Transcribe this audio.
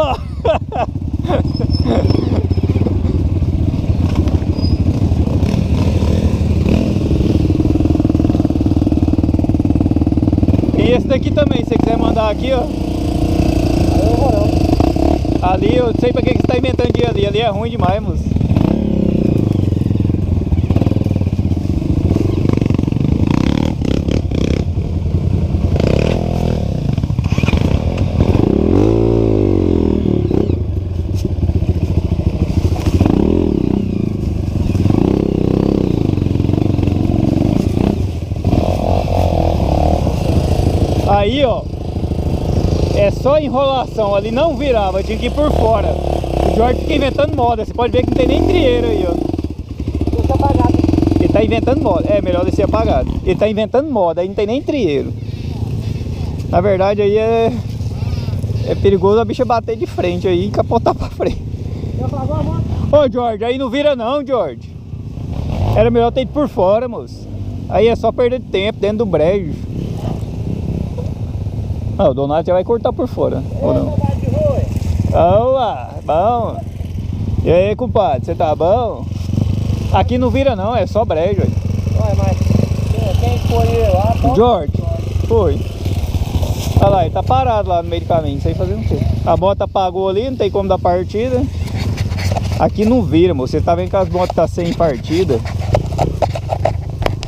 Opa! E esse daqui também, se você quiser mandar aqui, ó. Ali, eu sei pra que você tá inventando de ir ali. Ali é ruim demais, moço. Aí, ó, é só enrolação, ali não virava, tinha que ir por fora. O Jorge fica inventando moda, você pode ver que não tem nem trieiro aí, ó. Deixa apagado. Ele tá inventando moda, é melhor descer apagado. Ele tá inventando moda, aí não tem nem trieiro. Na verdade aí é perigoso a bicha bater de frente aí e capotar pra frente. Já apagou a moto? Ô Jorge, aí não vira não, Jorge. Era melhor ter ido por fora, moço. Aí é só perder tempo dentro do brejo. Ah, o Donato já vai cortar por fora, ou não? Boa, bom. E aí, compadre, você tá bom? Aqui não vira não, é só brejo. Olha, mas quem escolheu lá? Jorge, foi. Olha lá, ele tá parado lá no meio do caminho, isso aí fazendo o quê? A moto apagou ali, não tem como dar partida. Aqui não vira, moço. Você tá vendo que as motos tá sem partida.